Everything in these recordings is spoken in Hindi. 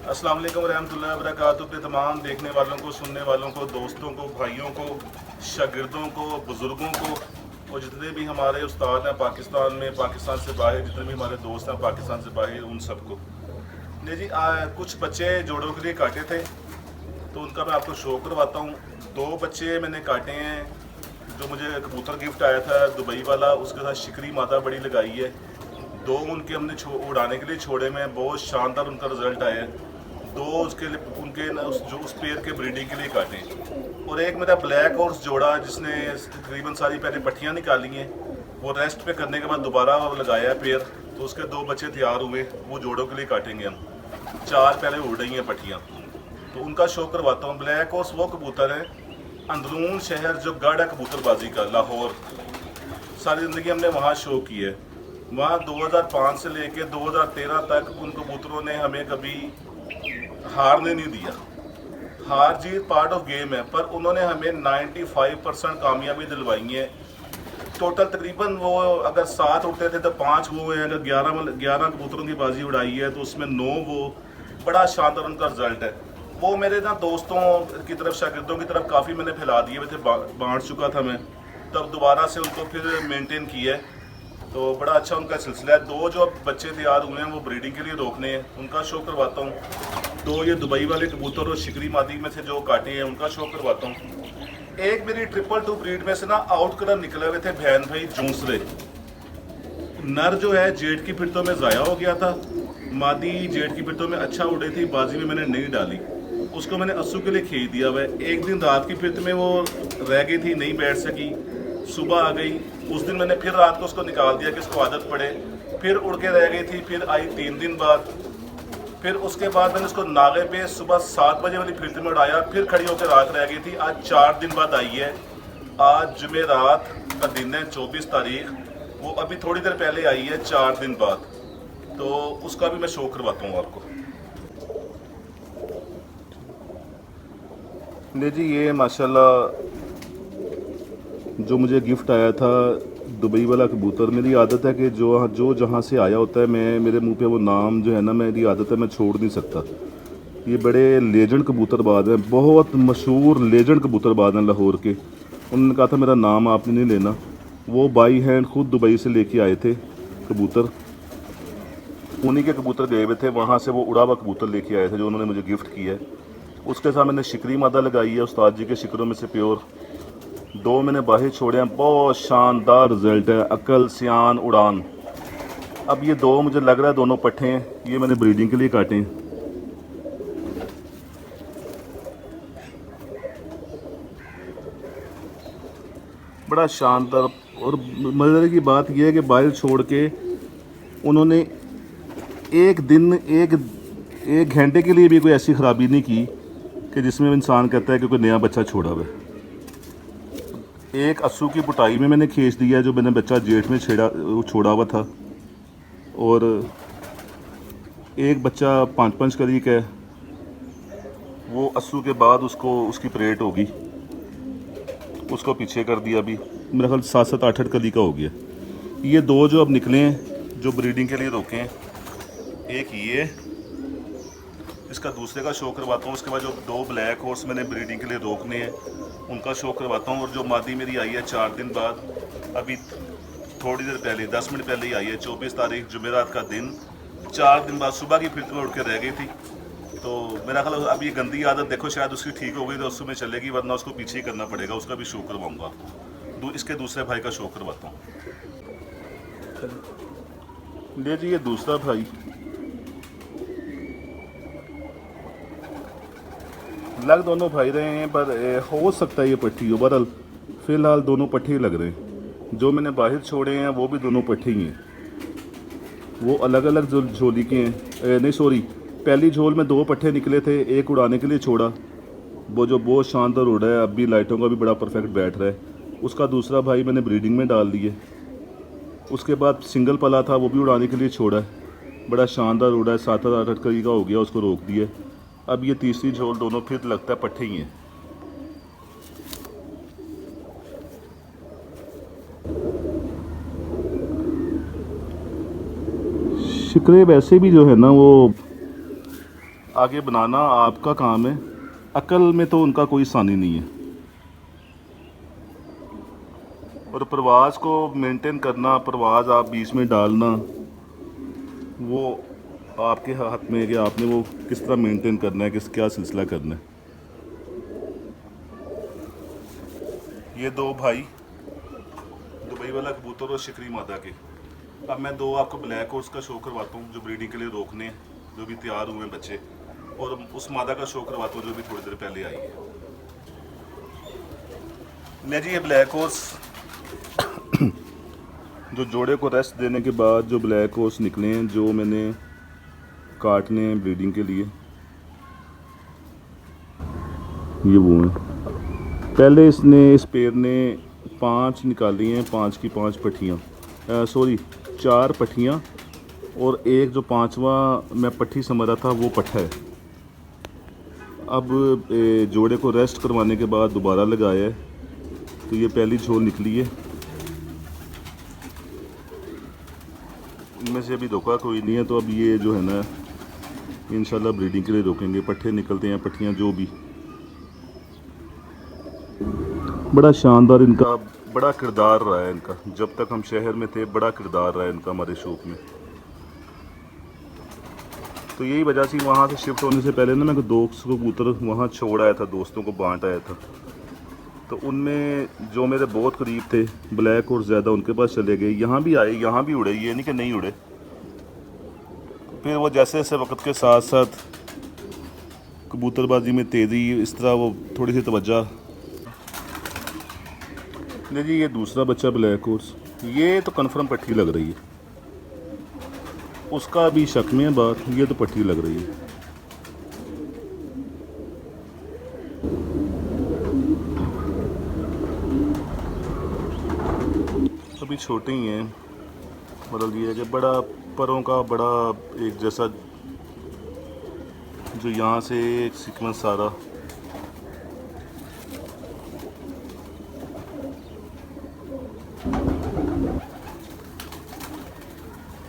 अस्सलाम वालेकुम रहमतुल्लाहि व बरकातुहू। अपने तमाम देखने वालों को, सुनने वालों को, दोस्तों को, भाइयों को, शागिर्दों को, बुज़ुर्गों को और जितने भी हमारे उस्ताद हैं पाकिस्तान में, पाकिस्तान से बाहर जितने भी हमारे दोस्त हैं पाकिस्तान से बाहर, उन सबको नहीं जी। कुछ बच्चे जोड़ों के लिए काटे थे तो उनका मैं आपको शो करवाता हूँ। 2 बच्चे मैंने काटे हैं जो मुझे कबूतर गिफ्ट आया था दुबई वाला, उसके साथ शिकरी मादा बड़ी लगाई है। 2 उनके हमने उड़ाने के लिए छोड़े में, बहुत शानदार उनका रिजल्ट आया है। 2 उसके लिए उनके उस पेयर के ब्रीडिंग के लिए काटे, और एक मेरा ब्लैक हॉर्स जोड़ा जिसने तकरीबन सारी पहले पट्टियाँ निकाली हैं, वो रेस्ट पे करने के बाद दोबारा वो लगाया है पेयर, तो उसके 2 बच्चे तैयार हुए, वो जोड़ों के लिए काटेंगे हम। 4 पहले उड़ रही हैं पट्टियाँ, तो उनका शो करवाता हूँ। ब्लैक हॉर्स वो कबूतर है अंदरून शहर जो गढ़ है कबूतरबाजी का, लाहौर। सारी ज़िंदगी हमने वहाँ शो की है। वहाँ 2005 से लेके 2013 तक उन कबूतरों ने हमें कभी हारने नहीं दिया। हार जीत पार्ट ऑफ गेम है, पर उन्होंने हमें 95% कामयाबी दिलवाई है। टोटल तकरीबन वो अगर 7 उड़ते थे तो 5 वो हैं, अगर 11 कबूतरों की बाजी उड़ाई है तो उसमें 9 वो। बड़ा शानदार उनका रिजल्ट है। वो मेरे ना दोस्तों की तरफ, शागिर्दों की तरफ काफ़ी मैंने फैला दिए हुए थे, बांट चुका था मैं, तब दोबारा से उनको फिर मेंटेन किया है, तो बड़ा अच्छा उनका सिलसिला है। 2 जो अब बच्चे तैयार हुए हैं वो ब्रीडिंग के लिए रोकने हैं, उनका शो करवाता हूँ। 2 ये दुबई वाले कबूतर और शिकरी मादी में से जो काटे हैं उनका शो करवाता हूँ। एक मेरी 222 ब्रीड में से ना आउट कलर निकले हुए थे बहन भाई जूसरे। नर जो है जेठ की फिरतों में ज़ाया हो गया था, मादी जेठ की फिरतों में अच्छा उड़े थी, बाजी में मैंने नहीं डाली, उसको मैंने अस्सू के लिए खींच दिया हुआ है। एक दिन रात की फिरत में वो रह गई थी, नहीं बैठ सकी, सुबह आ गई। उस दिन मैंने फिर रात को उसको निकाल दिया कि इसको आदत पड़े, फिर उड़ के रह गई थी, फिर आई 3 दिन बाद। फिर उसके बाद मैंने उसको नागे पे सुबह 7 बजे वाली फिरत में उड़ाया, फिर खड़ी होकर रात रह गई थी। आज 4 दिन बाद आई है। आज जुमेरात का दिन है, 24 तारीख, वो अभी थोड़ी देर पहले आई है 4 दिन बाद, तो उसका भी मैं शो करवाता हूँ आपको। ले जी, ये माशाल्लाह जो मुझे गिफ्ट आया था दुबई वाला कबूतर। मेरी आदत है कि जो जहाँ से आया होता है, मैं मेरे मुंह पे वो नाम जो है ना, मेरी आदत है, मैं छोड़ नहीं सकता। ये बड़े लेजेंड कबूतरबाज हैं, बहुत मशहूर लेजेंड कबूतरबाज हैं लाहौर के। उन्होंने कहा था मेरा नाम आपने नहीं लेना। वो बाई हैंड खुद दुबई से लेके आए थे कबूतर, उन्हीं के कबूतर गए हुए थे, वहाँ से वो उड़ा हुआ कबूतर लेके आए थे जो उन्होंने मुझे गिफ्ट किया है। उसके साथ मैंने शिकरी मादा लगाई है, उस्ताद जी के शिकरों में से प्योर। 2 मैंने बाहर छोड़े हैं, बहुत शानदार रिजल्ट है, अकल सियान उड़ान। अब ये 2 मुझे लग रहा है दोनों पट्ठे हैं, ये मैंने ब्रीडिंग के लिए काटे हैं। बड़ा शानदार। और मज़े की बात यह है कि बाहर छोड़ के उन्होंने एक दिन एक घंटे के लिए भी कोई ऐसी ख़राबी नहीं की कि जिसमें इंसान कहता है कि कोई नया बच्चा छोड़ा हुआ है। एक अस्सू की बुटाई में मैंने खींच दिया जो मैंने बच्चा जेठ में छोड़ा हुआ था, और एक बच्चा 5 कली का है, वो अस्सू के बाद उसकी परेड होगी, उसको पीछे कर दिया। अभी मेरा ख्याल 7-7, 8 कली का हो गया। ये 2 जो अब निकले हैं जो ब्रीडिंग के लिए रोके हैं, एक ये, इसका दूसरे का शो करवाता हूँ। उसके बाद जो 2 ब्लैक हॉर्स मैंने ब्रीडिंग के लिए रोकने हैं उनका शो करवाता हूँ। और जो मादी मेरी आई है 4 दिन बाद, अभी थोड़ी देर पहले 10 मिनट पहले ही आई है, 24 तारीख जुमेरात का दिन, 4 दिन बाद सुबह की फिरत में उड़ के रह गई थी। तो मेरा ख्याल अब ये गंदी आदत देखो शायद उसकी ठीक हो गई तो उसमें चलेगी, वरना उसको पीछे ही करना पड़ेगा। उसका भी शो करवाऊँगा आपको। इसके दूसरे भाई का शो करवाता हूँ। ले जी, ये दूसरा भाई लग दोनों भाई रहे हैं, पर हो सकता है ये पट्टी हो। बहरहाल फ़िलहाल दोनों पट्टे लग रहे हैं। जो मैंने बाहर छोड़े हैं वो भी दोनों पट्टे ही हैं, वो अलग अलग जो झोली के हैं। नहीं सॉरी, पहली झोल में 2 पट्टे निकले थे, एक उड़ाने के लिए छोड़ा, वो जो बहुत शानदार उड़ा है, अब भी लाइटों का भी बड़ा परफेक्ट बैठ रहा है। उसका दूसरा भाई मैंने ब्रीडिंग में डाल दिए। उसके बाद सिंगल पला था, वो भी उड़ाने के लिए छोड़ा है, बड़ा शानदार उड़ा है, 7-8 कली का हो गया, उसको रोक दिया। अब ये तीसरी झोल दोनों फिर लगता है पट्टे ही हैं। शिकरे वैसे भी जो है ना वो आगे बनाना आपका काम है, अकल में तो उनका कोई सानी नहीं है। और परवाज़ को मेंटेन करना, परवाज़ आप बीच में डालना, वो आपके हाथ में है कि आपने वो किस तरह मेंटेन करना है, क्या सिलसिला करना है। ये दो भाई दुबई वाला कबूतर और शिकरी मादा के। अब मैं दो आपको ब्लैक हॉर्स का शो करवाता हूँ जो ब्रीडिंग के लिए रोकने हैं, जो भी तैयार हुए हैं बच्चे, और उस मादा का शो करवाता हूँ जो भी थोड़ी देर पहले आई है। ले जी, ये ब्लैक हॉर्स जो जोड़े को रेस्ट देने के बाद जो ब्लैक हॉर्स निकले हैं, जो मैंने काटने हैं ब्रीडिंग के लिए, ये वो हैं। पहले इस पेड़ ने 5 निकाली हैं, 5 की 5 पट्टियाँ, 4 पट्टियाँ, और एक जो 5वां मैं पट्टी समझ रहा था वो पट्टा है। अब जोड़े को रेस्ट करवाने के बाद दोबारा लगाया है, तो ये पहली झोल निकली है। इनमें से अभी धोखा कोई नहीं है, तो अब ये जो है ना इंशाल्लाह ब्रीडिंग के लिए रोकेंगे। पट्टे निकलते हैं, पट्टियाँ जो भी। बड़ा शानदार इनका बड़ा किरदार रहा है इनका, जब तक हम शहर में थे बड़ा किरदार रहा है इनका हमारे शौक में। तो यही वजह से वहाँ से शिफ्ट होने से पहले ना मैं 2 कबूतर वहाँ छोड़ आया था, दोस्तों को बांट आया था। तो उनमें जो मेरे बहुत करीब थे, ब्लैक और ज़्यादा, उनके पास चले गए। यहाँ भी आए, यहाँ भी उड़े, ये नहीं कि नहीं उड़े। फिर वो जैसे जैसे वक्त के साथ साथ कबूतरबाजी में तेज़ी, इस तरह वो थोड़ी सी तवज्जो। नहीं जी, ये दूसरा बच्चा ब्लैक हॉर्स, ये तो कन्फर्म पट्टी लग रही है, उसका भी शक में है बात, ये तो पट्टी लग रही है। अभी छोटे ही हैं, मतलब ये है कि बड़ा परों का बड़ा एक जैसा, जो यहाँ से एक सीक्वेंस सारा।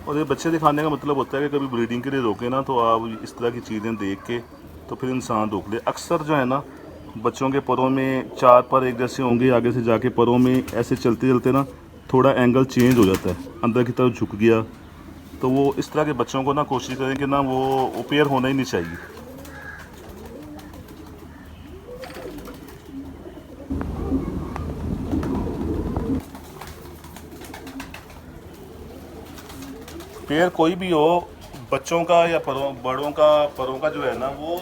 और ये बच्चे दिखाने का मतलब होता है कि कभी ब्रीडिंग के लिए रोके ना, तो आप इस तरह की चीज़ें देख के तो फिर इंसान रोक ले। अक्सर जो है ना बच्चों के परों में 4 पर एक जैसे होंगे, आगे से जाके परों में ऐसे चलते चलते ना थोड़ा एंगल चेंज हो जाता है, अंदर की तरफ झुक गया। तो वो इस तरह के बच्चों को ना कोशिश करें कि ना वो पेयर होना ही नहीं चाहिए। पेयर कोई भी हो, बच्चों का या बड़ों का जो है ना, वो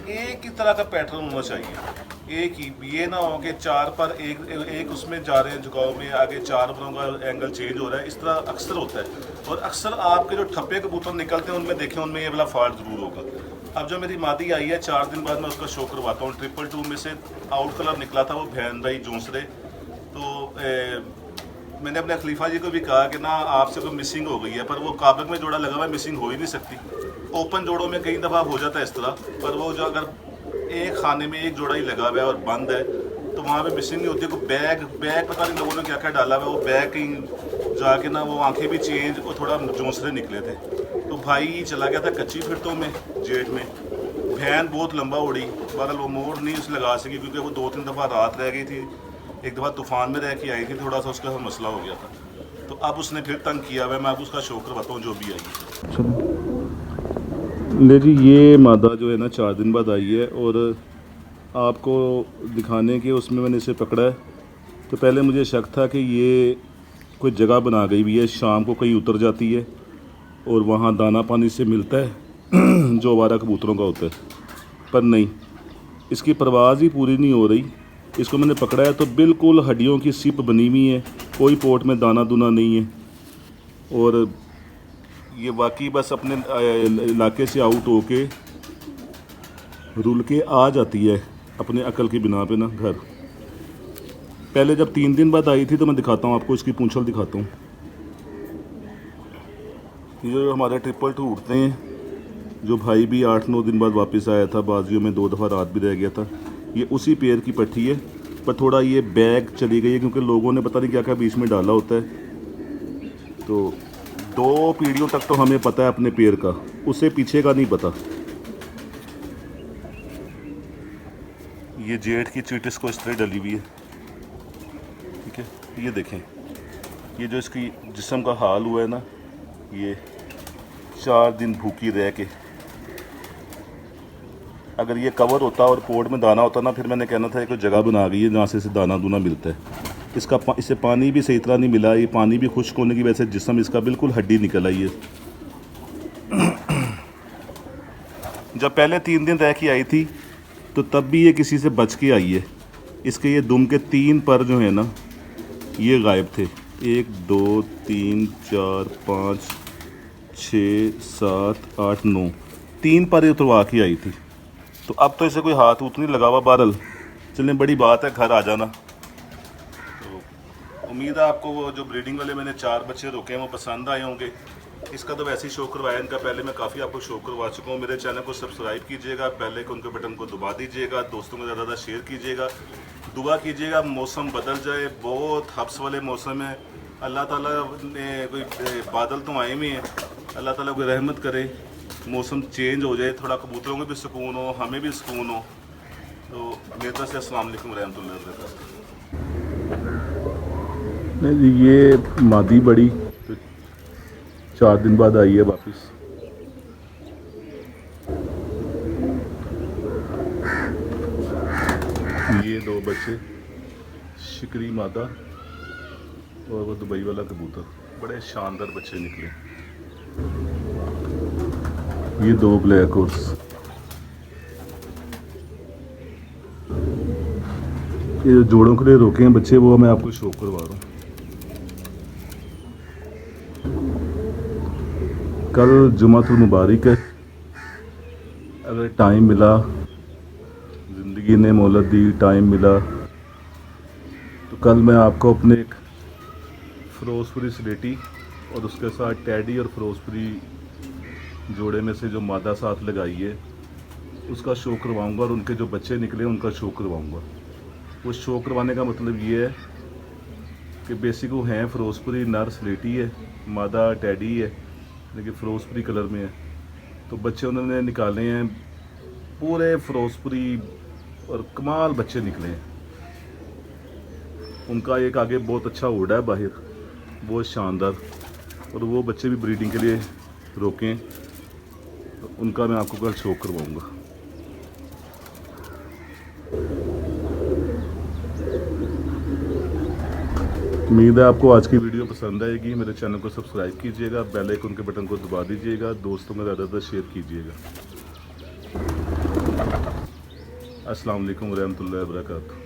एक ही तरह का पैटर्न होना चाहिए। एक ही, ये ना हो कि 4 पर एक उसमें जा रहे हैं झुकाव में, आगे 4 परों का एंगल चेंज हो रहा है। इस तरह अक्सर होता है, और अक्सर आपके जो ठप्पे कबूतर निकलते हैं उनमें देखें, उनमें ये वाला फॉल्ट ज़रूर होगा। अब जो मेरी मादी आई है, 4 दिन बाद मैं उसका शो करवाता हूँ। 222 में से आउट कलर निकला था, वो भैन भाई जोंसरे। तो मैंने अपने खलीफा जी को भी कहा कि ना आपसे कोई मिसिंग हो गई है, पर वो काबक में जोड़ा लगा हुआ है, मिसिंग हो ही नहीं सकती। ओपन जोड़ों में कई दफ़ा हो जाता है इस तरह, पर वो जो अगर एक खाने में एक जोड़ा ही लगा हुआ है और बंद है, तो वहाँ पे मिसिंग नहीं होती। कोई बैग पता नहीं लोगों ने क्या क्या डाला हुआ है, वो बैग कहीं जाके ना वो आंखें भी चेंज और थोड़ा जोंसरे निकले थे। तो भाई चला गया था कच्ची फिरतों में, जेठ में। भैन बहुत लंबा उड़ी, बगल वो मोड़ नहीं उसे लगा सकी, क्योंकि वो 2-3 दफ़ा रात रह गई थी। एक दफ़ा तूफ़ान में रह के आई थी, थोड़ा सा उसका मसला हो गया था। तो अब उसने फिर तंग किया हुआ है। मैं अब उसका शो करवाता हूँ जो भी आई। ले जी, ये मादा जो है ना 4 दिन बाद आई है, और आपको दिखाने के उसमें मैंने इसे पकड़ा है। तो पहले मुझे शक था कि ये कोई जगह बना गई हुई है, शाम को कहीं उतर जाती है और वहाँ दाना पानी से मिलता है जो आवारा कबूतरों का होता है, पर नहीं, इसकी परवाज़ ही पूरी नहीं हो रही। इसको मैंने पकड़ा है तो बिल्कुल हड्डियों की सिप बनी हुई है, कोई पोट में दाना दूना नहीं है, और ये वाकई बस अपने इलाके से आउट होके रुल के आ जाती है अपने अकल की बिना पे ना घर। पहले जब 3 दिन बाद आई थी, तो मैं दिखाता हूँ आपको, इसकी पूंछल दिखाता हूँ। ये हमारे 222 उड़ते हैं, जो भाई भी 8-9 दिन बाद वापस आया था, बाजियों में 2 दफ़ा रात भी रह गया था। ये उसी पेड़ की पट्टी है, पर थोड़ा ये बैग चली गई है, क्योंकि लोगों ने पता नहीं क्या क्या बीच में डाला होता है। तो 2 पीढ़ियों तक तो हमें पता है अपने पेड़ का, उससे पीछे का नहीं पता। ये जेठ की चीटिस को इस तरह डली हुई है, ठीक है। ये देखें, ये जो इसकी जिस्म का हाल हुआ है ना, ये 4 दिन भूखी रह के, अगर ये कवर होता और पोर्ट में दाना होता ना, फिर मैंने कहना था एक जगह बना गई है जहाँ से इसे दाना दूना मिलता है। इसे पानी भी सही तरह नहीं मिला, ये पानी भी खुश्क होने की वजह से जिस्म इसका बिल्कुल हड्डी निकल आई है। जब पहले 3 दिन रह के आई थी तो तब भी ये किसी से बच के आई है। इसके ये दुम के 3 पर जो है ना, ये गायब थे। 1 2 3 4 5 6 7 8 9 3 पर उतरवा के आई थी। तो अब तो इसे कोई हाथ उत नहीं लगा हुआ। बहरहाल चलने, बड़ी बात है, घर आ जाना। तो उम्मीद है आपको वो जो ब्रीडिंग वाले मैंने 4 बच्चे रोके हैं वो पसंद आए होंगे। इसका तो वैसे ही शो करवाया, इनका पहले मैं काफ़ी आपको शो करवा चुका हूँ। मेरे चैनल को सब्सक्राइब कीजिएगा, बेल आइकन के बटन को दबा दीजिएगा, दोस्तों को ज़्यादा शेयर कीजिएगा, दुआ कीजिएगा मौसम बदल जाए। बहुत हब्स वाले मौसम है, अल्लाह ताला ने कोई बादल तो आए हुए हैं, अल्लाह ताला कोई रहमत करे, मौसम चेंज हो जाए, थोड़ा कबूतरों को भी सुकून हो, हमें भी सुकून हो। तो मेरी तरफ से अस्सलाम वालेकुम रहमतुल्लाहि व बरकातहू। ये मादी बड़ी 4 दिन बाद आई है वापस। ये 2 बच्चे, शिकरी मादा और वो दुबई वाला कबूतर, बड़े शानदार बच्चे निकले। ये 2 ब्लैक हॉर्स, ये जोड़ों के लिए रोके हैं बच्चे, वो मैं आपको शो करवा रहा हूँ। कल जुमातुल मुबारक है, अगर टाइम मिला, ज़िंदगी ने मोहलत दी, टाइम मिला तो कल मैं आपको अपने एक फिरोजपुरी स्लेटी और उसके साथ टैडी और फिरोजपुरी जोड़े में से जो मादा साथ लगाई है उसका शो करवाऊंगा, और उनके जो बच्चे निकले उनका शो करवाऊंगा। वो शो करवाने का मतलब ये है कि बेसिक वो हैं फिरोजपुरी, नर स्लेटी है, मादा टैडी है, लेकिन फिरोजपुरी कलर में है। तो बच्चे उन्होंने निकाले हैं पूरे फिरोजपुरी और कमाल बच्चे निकले हैं। उनका एक आगे बहुत अच्छा ओड़ा है बाहर, बहुत शानदार, और वो बच्चे भी ब्रीडिंग के लिए रोकें, तो उनका मैं आपको कल शो करवाऊँगा। उम्मीद है आपको आज की वीडियो पसंद आएगी। मेरे चैनल को सब्सक्राइब कीजिएगा, बेल आइकन के बटन को दबा दीजिएगा, दोस्तों में ज़्यादा शेयर कीजिएगा। अस्सलाम वालेकुम रहमतुल्लाहि व बरकातहू।